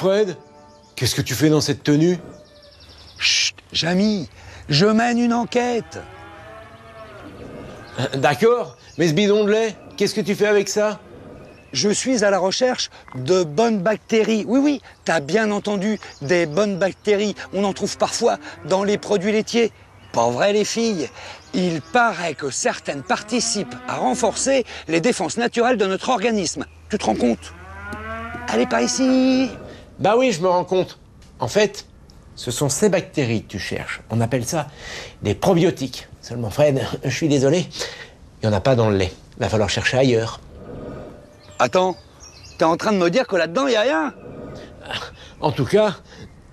Fred, qu'est-ce que tu fais dans cette tenue? Chut, Jamy, je mène une enquête. D'accord, mais ce bidon de lait, qu'est-ce que tu fais avec ça? Je suis à la recherche de bonnes bactéries. Oui, oui, t'as bien entendu, des bonnes bactéries. On en trouve parfois dans les produits laitiers. Pas vrai, les filles? Il paraît que certaines participent à renforcer les défenses naturelles de notre organisme. Tu te rends compte? Elle est pas ici. Bah oui, je me rends compte. En fait, ce sont ces bactéries que tu cherches. On appelle ça des probiotiques. Seulement Fred, je suis désolé, il n'y en a pas dans le lait. Il va falloir chercher ailleurs. Attends, t'es en train de me dire que là-dedans, il n'y a rien? En tout cas,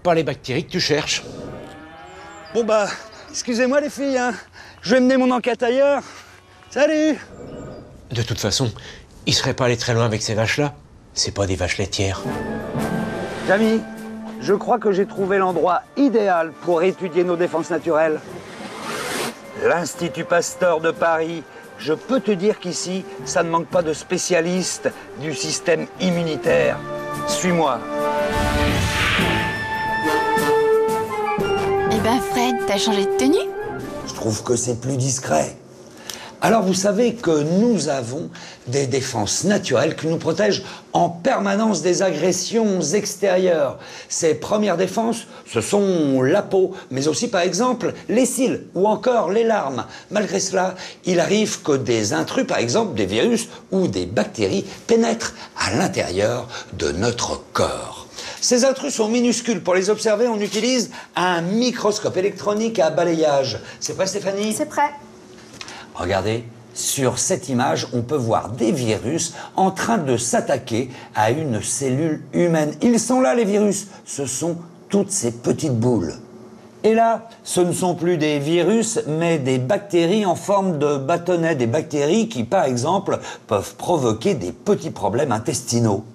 pas les bactéries que tu cherches. Bon bah, excusez-moi les filles, hein. Je vais mener mon enquête ailleurs. Salut! De toute façon, il serait pas allé très loin avec ces vaches-là. C'est pas des vaches laitières. Jamy, je crois que j'ai trouvé l'endroit idéal pour étudier nos défenses naturelles. L'Institut Pasteur de Paris. Je peux te dire qu'ici, ça ne manque pas de spécialistes du système immunitaire. Suis-moi. Eh ben Fred, t'as changé de tenue? Je trouve que c'est plus discret. Alors vous savez que nous avons des défenses naturelles qui nous protègent en permanence des agressions extérieures. Ces premières défenses, ce sont la peau, mais aussi par exemple les cils ou encore les larmes. Malgré cela, il arrive que des intrus, par exemple des virus ou des bactéries, pénètrent à l'intérieur de notre corps. Ces intrus sont minuscules. Pour les observer, on utilise un microscope électronique à balayage. C'est prêt, Stéphanie? C'est prêt. Regardez, sur cette image, on peut voir des virus en train de s'attaquer à une cellule humaine. Ils sont là, les virus. Ce sont toutes ces petites boules. Et là, ce ne sont plus des virus, mais des bactéries en forme de bâtonnets. Des bactéries qui, par exemple, peuvent provoquer des petits problèmes intestinaux.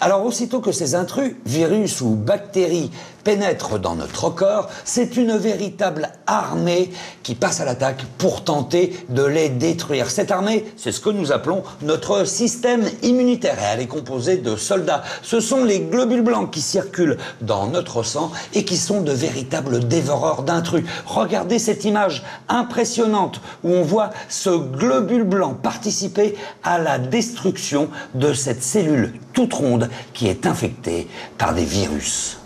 Alors, aussitôt que ces intrus, virus ou bactéries, pénètrent dans notre corps, c'est une véritable armée qui passe à l'attaque pour tenter de les détruire. Cette armée, c'est ce que nous appelons notre système immunitaire. Et elle est composée de soldats. Ce sont les globules blancs qui circulent dans notre sang et qui sont de véritables dévoreurs d'intrus. Regardez cette image impressionnante où on voit ce globule blanc participer à la destruction de cette cellule toute ronde qui est infectée par des virus.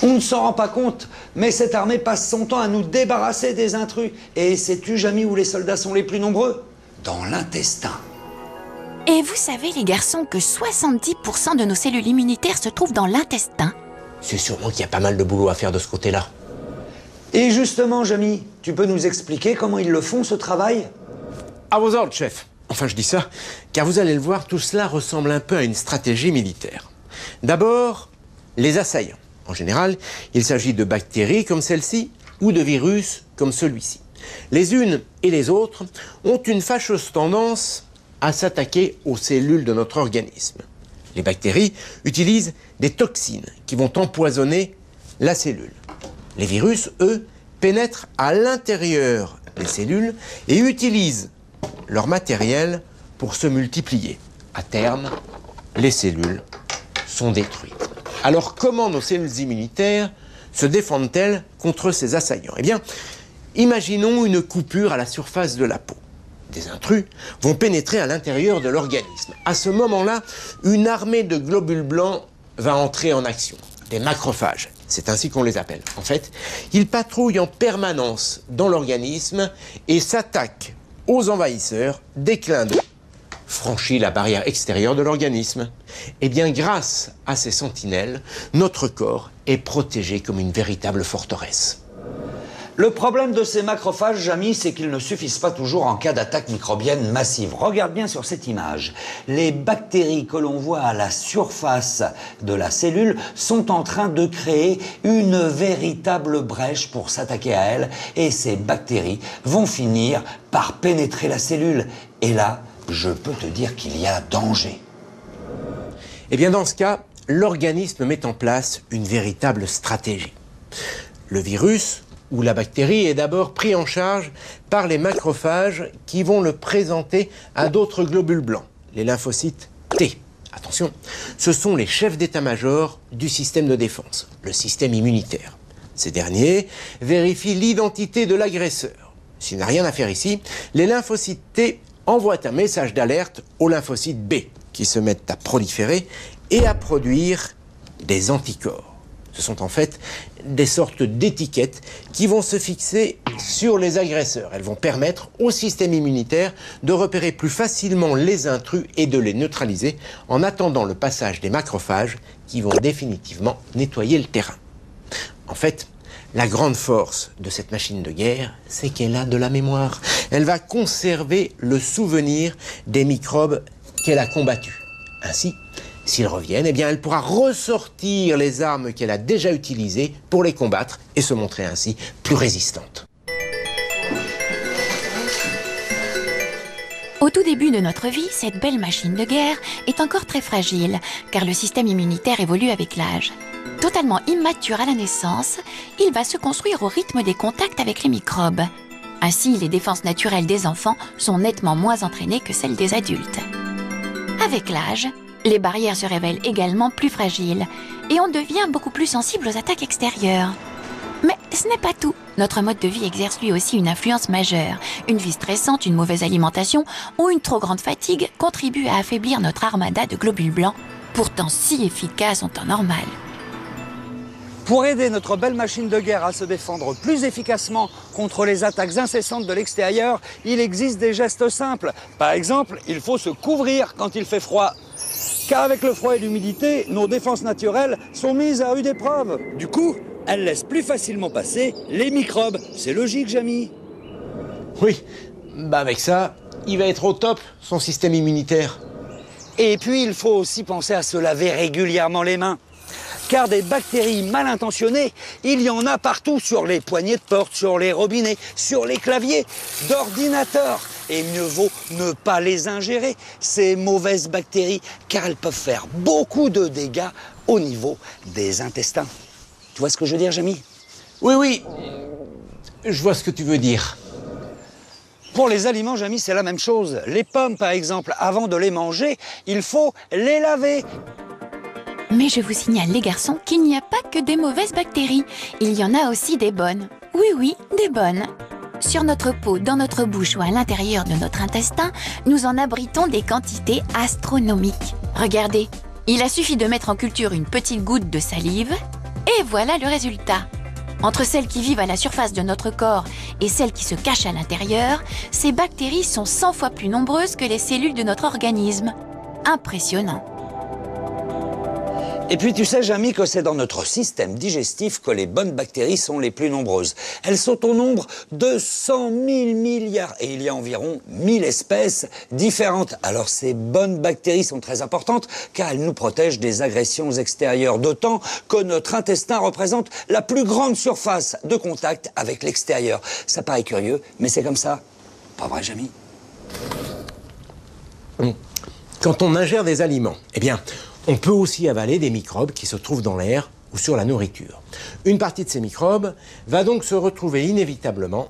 On ne s'en rend pas compte, mais cette armée passe son temps à nous débarrasser des intrus. Et sais-tu, Jamy, où les soldats sont les plus nombreux? Dans l'intestin. Et vous savez, les garçons, que 70% de nos cellules immunitaires se trouvent dans l'intestin? C'est sûrement qu'il y a pas mal de boulot à faire de ce côté-là. Et justement, Jamy, tu peux nous expliquer comment ils le font, ce travail? À vos ordres, chef. Enfin, je dis ça, car vous allez le voir, tout cela ressemble un peu à une stratégie militaire. D'abord, les assaillants. En général, il s'agit de bactéries comme celle-ci ou de virus comme celui-ci. Les unes et les autres ont une fâcheuse tendance à s'attaquer aux cellules de notre organisme. Les bactéries utilisent des toxines qui vont empoisonner la cellule. Les virus, eux, pénètrent à l'intérieur des cellules et utilisent leur matériel pour se multiplier. À terme, les cellules sont détruites. Alors, comment nos cellules immunitaires se défendent-elles contre ces assaillants? Eh bien, imaginons une coupure à la surface de la peau. Des intrus vont pénétrer à l'intérieur de l'organisme. À ce moment-là, une armée de globules blancs va entrer en action. Des macrophages, c'est ainsi qu'on les appelle. En fait, ils patrouillent en permanence dans l'organisme et s'attaquent aux envahisseurs dès que l'un d'eux franchit la barrière extérieure de l'organisme. Eh bien, grâce à ces sentinelles, notre corps est protégé comme une véritable forteresse. Le problème de ces macrophages, Jamy, c'est qu'ils ne suffisent pas toujours en cas d'attaque microbienne massive. Regarde bien sur cette image. Les bactéries que l'on voit à la surface de la cellule sont en train de créer une véritable brèche pour s'attaquer à elle. Et ces bactéries vont finir par pénétrer la cellule. Et là, je peux te dire qu'il y a danger. Eh bien, dans ce cas, l'organisme met en place une véritable stratégie. Le virus ou la bactérie est d'abord pris en charge par les macrophages qui vont le présenter à d'autres globules blancs, les lymphocytes T. Attention, ce sont les chefs d'état-major du système de défense, le système immunitaire. Ces derniers vérifient l'identité de l'agresseur. S'il n'a rien à faire ici, les lymphocytes T envoient un message d'alerte aux lymphocytes B, qui se mettent à proliférer et à produire des anticorps. Ce sont en fait des sortes d'étiquettes qui vont se fixer sur les agresseurs. Elles vont permettre au système immunitaire de repérer plus facilement les intrus et de les neutraliser en attendant le passage des macrophages qui vont définitivement nettoyer le terrain. En fait, la grande force de cette machine de guerre, c'est qu'elle a de la mémoire. Elle va conserver le souvenir des microbes qu'elle a combattus. Ainsi, s'ils reviennent, eh bien, elle pourra ressortir les armes qu'elle a déjà utilisées pour les combattre et se montrer ainsi plus résistante. Au tout début de notre vie, cette belle machine de guerre est encore très fragile, car le système immunitaire évolue avec l'âge. Totalement immature à la naissance, il va se construire au rythme des contacts avec les microbes. Ainsi, les défenses naturelles des enfants sont nettement moins entraînées que celles des adultes. Avec l'âge, les barrières se révèlent également plus fragiles et on devient beaucoup plus sensible aux attaques extérieures. Mais ce n'est pas tout. Notre mode de vie exerce lui aussi une influence majeure. Une vie stressante, une mauvaise alimentation ou une trop grande fatigue contribuent à affaiblir notre armada de globules blancs, pourtant si efficaces en temps normal. Pour aider notre belle machine de guerre à se défendre plus efficacement contre les attaques incessantes de l'extérieur, il existe des gestes simples. Par exemple, il faut se couvrir quand il fait froid. Car avec le froid et l'humidité, nos défenses naturelles sont mises à rude épreuve. Du coup, elles laissent plus facilement passer les microbes. C'est logique, Jamy. Oui, avec ça, il va être au top, son système immunitaire. Et puis, il faut aussi penser à se laver régulièrement les mains. Car des bactéries mal intentionnées, il y en a partout, sur les poignées de porte, sur les robinets, sur les claviers d'ordinateurs. Et mieux vaut ne pas les ingérer, ces mauvaises bactéries, car elles peuvent faire beaucoup de dégâts au niveau des intestins. Tu vois ce que je veux dire, Jamy? Oui, je vois ce que tu veux dire. Pour les aliments, Jamy, c'est la même chose. Les pommes, par exemple, avant de les manger, il faut les laver. Mais je vous signale, les garçons, qu'il n'y a pas que des mauvaises bactéries. Il y en a aussi des bonnes. Oui, des bonnes. Sur notre peau, dans notre bouche ou à l'intérieur de notre intestin, nous en abritons des quantités astronomiques. Regardez, il a suffi de mettre en culture une petite goutte de salive, et voilà le résultat. Entre celles qui vivent à la surface de notre corps et celles qui se cachent à l'intérieur, ces bactéries sont 100 fois plus nombreuses que les cellules de notre organisme. Impressionnant. Et puis tu sais, Jamy, que c'est dans notre système digestif que les bonnes bactéries sont les plus nombreuses. Elles sont au nombre de 100 000 milliards et il y a environ 1000 espèces différentes. Alors ces bonnes bactéries sont très importantes car elles nous protègent des agressions extérieures, d'autant que notre intestin représente la plus grande surface de contact avec l'extérieur. Ça paraît curieux, mais c'est comme ça. Pas vrai, Jamy? Quand on ingère des aliments, eh bien, on peut aussi avaler des microbes qui se trouvent dans l'air ou sur la nourriture. Une partie de ces microbes va donc se retrouver inévitablement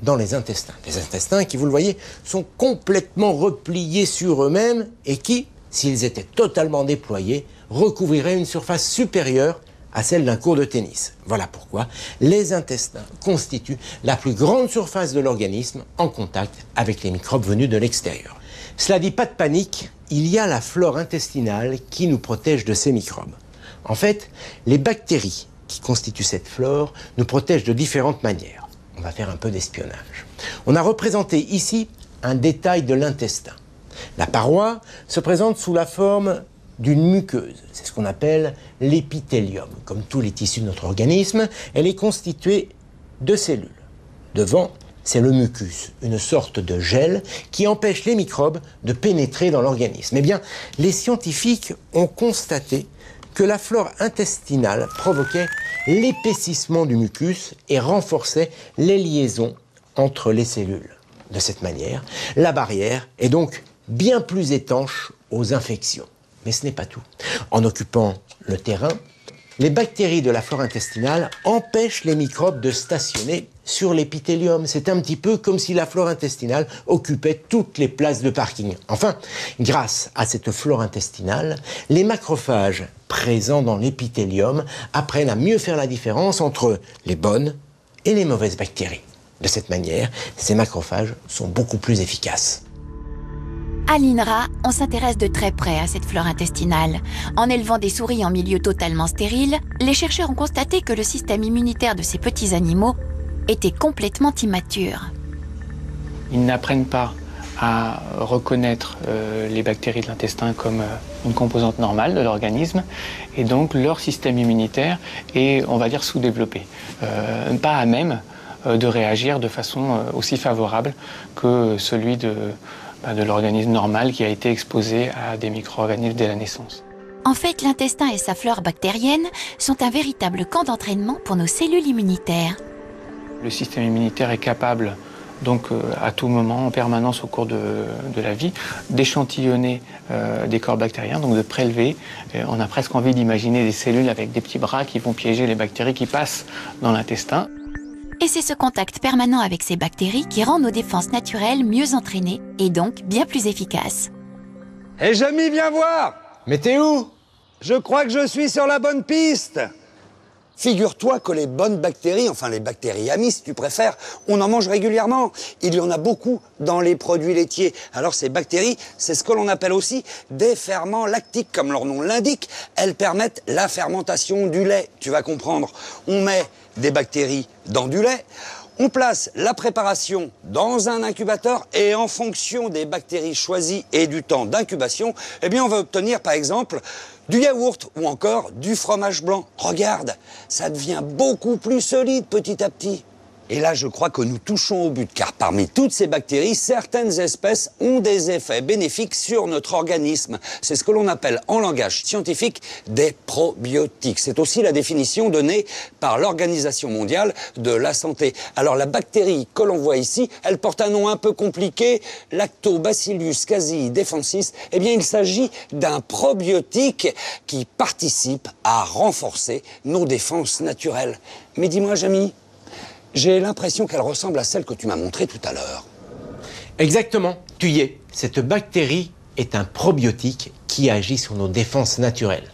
dans les intestins. Les intestins qui, vous le voyez, sont complètement repliés sur eux-mêmes et qui, s'ils étaient totalement déployés, recouvriraient une surface supérieure à celle d'un court de tennis. Voilà pourquoi les intestins constituent la plus grande surface de l'organisme en contact avec les microbes venus de l'extérieur. Cela dit, pas de panique, il y a la flore intestinale qui nous protège de ces microbes. En fait, les bactéries qui constituent cette flore nous protègent de différentes manières. On va faire un peu d'espionnage. On a représenté ici un détail de l'intestin. La paroi se présente sous la forme d'une muqueuse. C'est ce qu'on appelle l'épithélium. Comme tous les tissus de notre organisme, elle est constituée de cellules. Devant, c'est le mucus, une sorte de gel qui empêche les microbes de pénétrer dans l'organisme. Eh bien, les scientifiques ont constaté que la flore intestinale provoquait l'épaississement du mucus et renforçait les liaisons entre les cellules. De cette manière, la barrière est donc bien plus étanche aux infections. Mais ce n'est pas tout. En occupant le terrain, les bactéries de la flore intestinale empêchent les microbes de stationner sur l'épithélium. C'est un petit peu comme si la flore intestinale occupait toutes les places de parking. Enfin, grâce à cette flore intestinale, les macrophages présents dans l'épithélium apprennent à mieux faire la différence entre les bonnes et les mauvaises bactéries. De cette manière, ces macrophages sont beaucoup plus efficaces. À l'INRA, on s'intéresse de très près à cette flore intestinale. En élevant des souris en milieu totalement stérile, les chercheurs ont constaté que le système immunitaire de ces petits animaux était complètement immature. Ils n'apprennent pas à reconnaître les bactéries de l'intestin comme une composante normale de l'organisme, et donc leur système immunitaire est, on va dire, sous-développé, pas à même de réagir de façon aussi favorable que celui de l'organisme normal qui a été exposé à des micro-organismes dès la naissance. En fait, l'intestin et sa flore bactérienne sont un véritable camp d'entraînement pour nos cellules immunitaires. Le système immunitaire est capable, donc à tout moment, en permanence au cours de la vie, d'échantillonner des corps bactériens, donc de prélever. On a presque envie d'imaginer des cellules avec des petits bras qui vont piéger les bactéries qui passent dans l'intestin. Et c'est ce contact permanent avec ces bactéries qui rend nos défenses naturelles mieux entraînées et donc bien plus efficaces. Hé Jamy, viens voir! Mais t'es où? Je crois que je suis sur la bonne piste. Figure-toi que les bonnes bactéries, enfin les bactéries amies si tu préfères, on en mange régulièrement. Il y en a beaucoup dans les produits laitiers. Alors ces bactéries, c'est ce que l'on appelle aussi des ferments lactiques, comme leur nom l'indique. Elles permettent la fermentation du lait, tu vas comprendre. On met des bactéries dans du lait, on place la préparation dans un incubateur et en fonction des bactéries choisies et du temps d'incubation, eh bien on va obtenir par exemple du yaourt ou encore du fromage blanc. Regarde, ça devient beaucoup plus solide petit à petit. Et là, je crois que nous touchons au but, car parmi toutes ces bactéries, certaines espèces ont des effets bénéfiques sur notre organisme. C'est ce que l'on appelle en langage scientifique des probiotiques. C'est aussi la définition donnée par l'Organisation mondiale de la santé. Alors la bactérie que l'on voit ici, elle porte un nom un peu compliqué, Lactobacillus casei defensis. Eh bien, il s'agit d'un probiotique qui participe à renforcer nos défenses naturelles. Mais dis-moi, Jamy, j'ai l'impression qu'elle ressemble à celle que tu m'as montrée tout à l'heure. Exactement, tu y es. Cette bactérie est un probiotique qui agit sur nos défenses naturelles.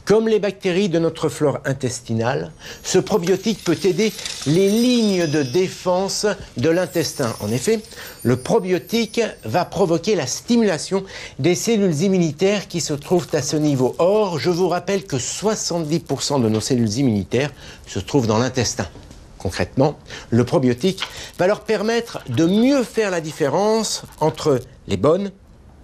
Comme les bactéries de notre flore intestinale, ce probiotique peut aider les lignes de défense de l'intestin. En effet, le probiotique va provoquer la stimulation des cellules immunitaires qui se trouvent à ce niveau. Or, je vous rappelle que 70% de nos cellules immunitaires se trouvent dans l'intestin. Concrètement, le probiotique va leur permettre de mieux faire la différence entre les bonnes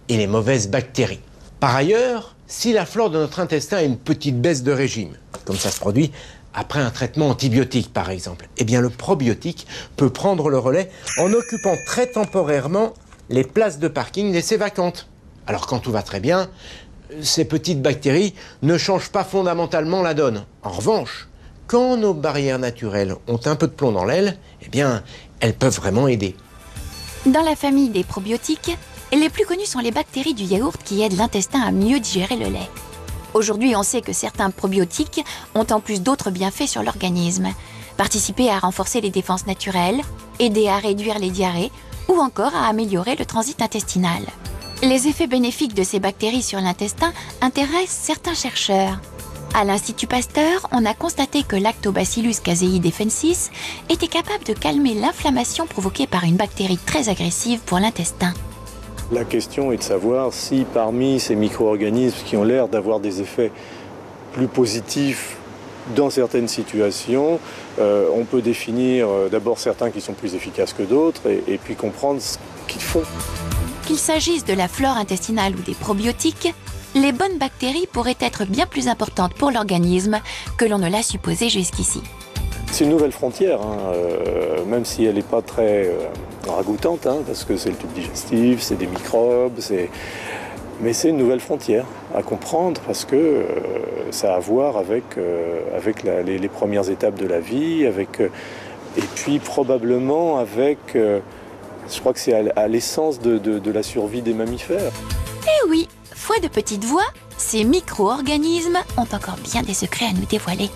et les mauvaises bactéries. Par ailleurs, si la flore de notre intestin a une petite baisse de régime, comme ça se produit après un traitement antibiotique par exemple, eh bien le probiotique peut prendre le relais en occupant très temporairement les places de parking laissées vacantes. Alors quand tout va très bien, ces petites bactéries ne changent pas fondamentalement la donne. En revanche, quand nos barrières naturelles ont un peu de plomb dans l'aile, eh bien, elles peuvent vraiment aider. Dans la famille des probiotiques, les plus connus sont les bactéries du yaourt qui aident l'intestin à mieux digérer le lait. Aujourd'hui, on sait que certains probiotiques ont en plus d'autres bienfaits sur l'organisme. Participer à renforcer les défenses naturelles, aider à réduire les diarrhées ou encore à améliorer le transit intestinal. Les effets bénéfiques de ces bactéries sur l'intestin intéressent certains chercheurs. À l'Institut Pasteur, on a constaté que Lactobacillus casei defensis était capable de calmer l'inflammation provoquée par une bactérie très agressive pour l'intestin. La question est de savoir si parmi ces micro-organismes qui ont l'air d'avoir des effets plus positifs dans certaines situations, on peut définir d'abord certains qui sont plus efficaces que d'autres et puis comprendre ce qu'ils font. Qu'il s'agisse de la flore intestinale ou des probiotiques, les bonnes bactéries pourraient être bien plus importantes pour l'organisme que l'on ne l'a supposé jusqu'ici. C'est une nouvelle frontière, même si elle n'est pas très ragoûtante, parce que c'est le tube digestif, c'est des microbes, mais c'est une nouvelle frontière à comprendre parce que ça a à voir avec les premières étapes de la vie, et puis probablement avec, je crois que c'est à l'essence de la survie des mammifères. Eh oui, foi de petite voix, Ces micro-organismes ont encore bien des secrets à nous dévoiler.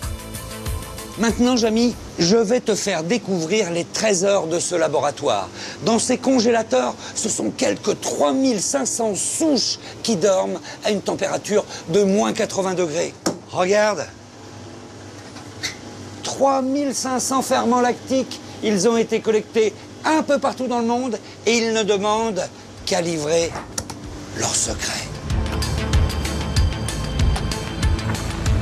Maintenant, Jamy, je vais te faire découvrir les trésors de ce laboratoire. Dans ces congélateurs, ce sont quelques 3500 souches qui dorment à une température de moins 80 degrés. Regarde. 3500 ferments lactiques. Ils ont été collectés un peu partout dans le monde et ils ne demandent qu'à livrer leurs secrets.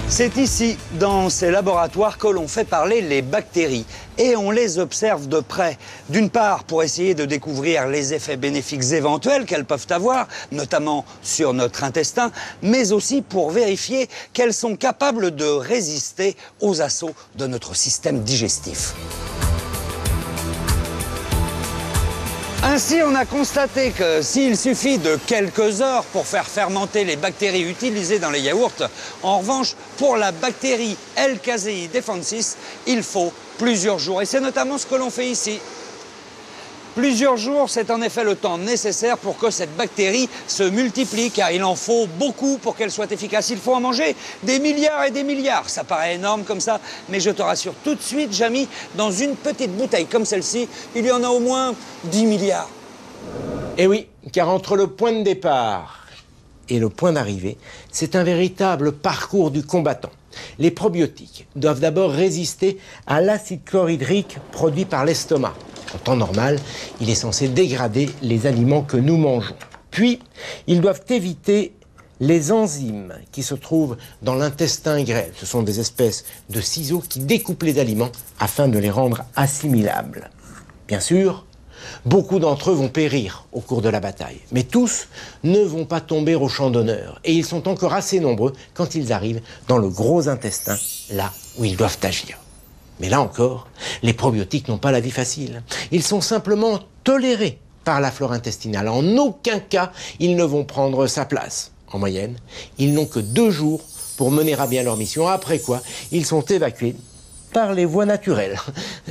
C'est ici, dans ces laboratoires, que l'on fait parler les bactéries. Et on les observe de près. D'une part, pour essayer de découvrir les effets bénéfiques éventuels qu'elles peuvent avoir, notamment sur notre intestin, mais aussi pour vérifier qu'elles sont capables de résister aux assauts de notre système digestif. Ainsi, on a constaté que s'il suffit de quelques heures pour faire fermenter les bactéries utilisées dans les yaourts, en revanche, pour la bactérie L. casei defensis, il faut plusieurs jours. Et c'est notamment ce que l'on fait ici. Plusieurs jours, c'est en effet le temps nécessaire pour que cette bactérie se multiplie, car il en faut beaucoup pour qu'elle soit efficace. Il faut en manger des milliards et des milliards. Ça paraît énorme comme ça, mais je te rassure tout de suite, Jamy, dans une petite bouteille comme celle-ci, il y en a au moins 10 milliards. Eh oui, car entre le point de départ et le point d'arrivée, c'est un véritable parcours du combattant. Les probiotiques doivent d'abord résister à l'acide chlorhydrique produit par l'estomac. En temps normal, il est censé dégrader les aliments que nous mangeons. Puis, ils doivent éviter les enzymes qui se trouvent dans l'intestin grêle. Ce sont des espèces de ciseaux qui découpent les aliments afin de les rendre assimilables. Bien sûr, beaucoup d'entre eux vont périr au cours de la bataille. Mais tous ne vont pas tomber au champ d'honneur. Et ils sont encore assez nombreux quand ils arrivent dans le gros intestin, là où ils doivent agir. Mais là encore, les probiotiques n'ont pas la vie facile. Ils sont simplement tolérés par la flore intestinale. En aucun cas, ils ne vont prendre sa place. En moyenne, ils n'ont que 2 jours pour mener à bien leur mission, après quoi ils sont évacués par les voies naturelles,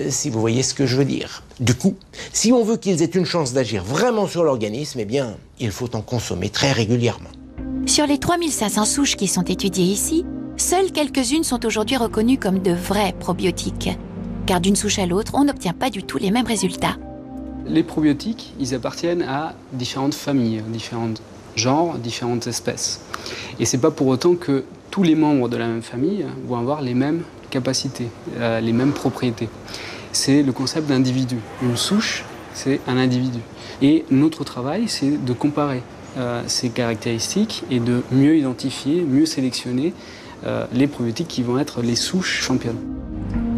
si vous voyez ce que je veux dire. Du coup, si on veut qu'ils aient une chance d'agir vraiment sur l'organisme, eh bien, il faut en consommer très régulièrement. Sur les 3500 souches qui sont étudiées ici, seules quelques-unes sont aujourd'hui reconnues comme de vrais probiotiques. Car d'une souche à l'autre, on n'obtient pas du tout les mêmes résultats. Les probiotiques, ils appartiennent à différentes familles, différents genres, différentes espèces. Et c'est pas pour autant que tous les membres de la même famille vont avoir les mêmes capacités, les mêmes propriétés. C'est le concept d'individu. Une souche, c'est un individu. Et notre travail, c'est de comparer ces caractéristiques et de mieux identifier, mieux sélectionner les probiotiques qui vont être les souches championnes.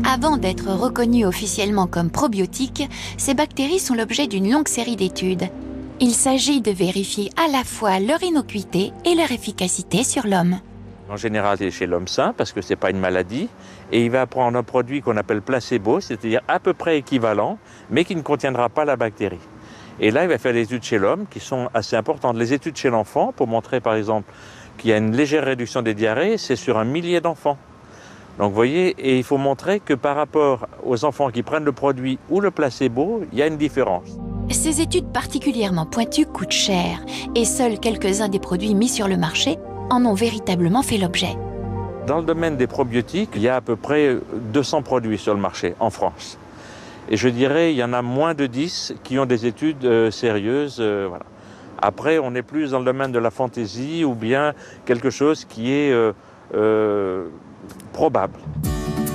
Avant d'être reconnues officiellement comme probiotiques, ces bactéries sont l'objet d'une longue série d'études. Il s'agit de vérifier à la fois leur innocuité et leur efficacité sur l'homme. En général, c'est chez l'homme sain parce que ce n'est pas une maladie. Et il va prendre un produit qu'on appelle placebo, c'est-à-dire à peu près équivalent, mais qui ne contiendra pas la bactérie. Et là, il va faire des études chez l'homme qui sont assez importantes. Les études chez l'enfant, pour montrer par exemple qu'il y a une légère réduction des diarrhées, c'est sur 1 millier d'enfants. Donc vous voyez, et il faut montrer que par rapport aux enfants qui prennent le produit ou le placebo, il y a une différence. Ces études particulièrement pointues coûtent cher et seuls quelques-uns des produits mis sur le marché en ont véritablement fait l'objet. Dans le domaine des probiotiques, il y a à peu près 200 produits sur le marché en France. Et je dirais, il y en a moins de 10 qui ont des études sérieuses. Voilà. Après, on est plus dans le domaine de la fantaisie ou bien quelque chose qui est probable.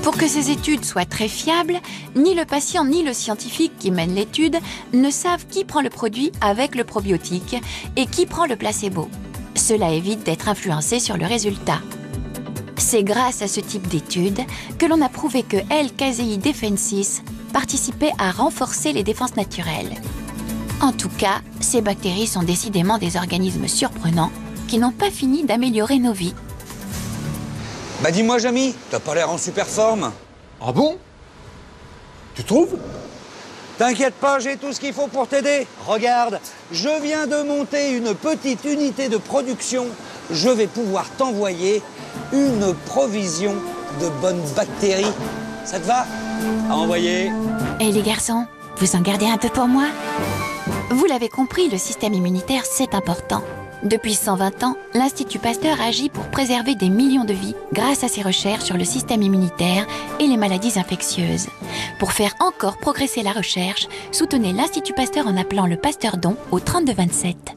Pour que ces études soient très fiables, ni le patient ni le scientifique qui mène l'étude ne savent qui prend le produit avec le probiotique et qui prend le placebo. Cela évite d'être influencé sur le résultat. C'est grâce à ce type d'études que l'on a prouvé que L. casei defensis participait à renforcer les défenses naturelles. En tout cas, ces bactéries sont décidément des organismes surprenants qui n'ont pas fini d'améliorer nos vies. Bah dis-moi, Jamy, t'as pas l'air en super forme. Ah bon? Tu trouves? T'inquiète pas, j'ai tout ce qu'il faut pour t'aider. Regarde, je viens de monter une petite unité de production. Je vais pouvoir t'envoyer une provision de bonnes bactéries. Ça te va? À envoyer. Et les garçons, vous en gardez un peu pour moi? Vous l'avez compris, le système immunitaire, c'est important. Depuis 120 ans, l'Institut Pasteur agit pour préserver des millions de vies grâce à ses recherches sur le système immunitaire et les maladies infectieuses. Pour faire encore progresser la recherche, soutenez l'Institut Pasteur en appelant le Pasteur Don au 32 27.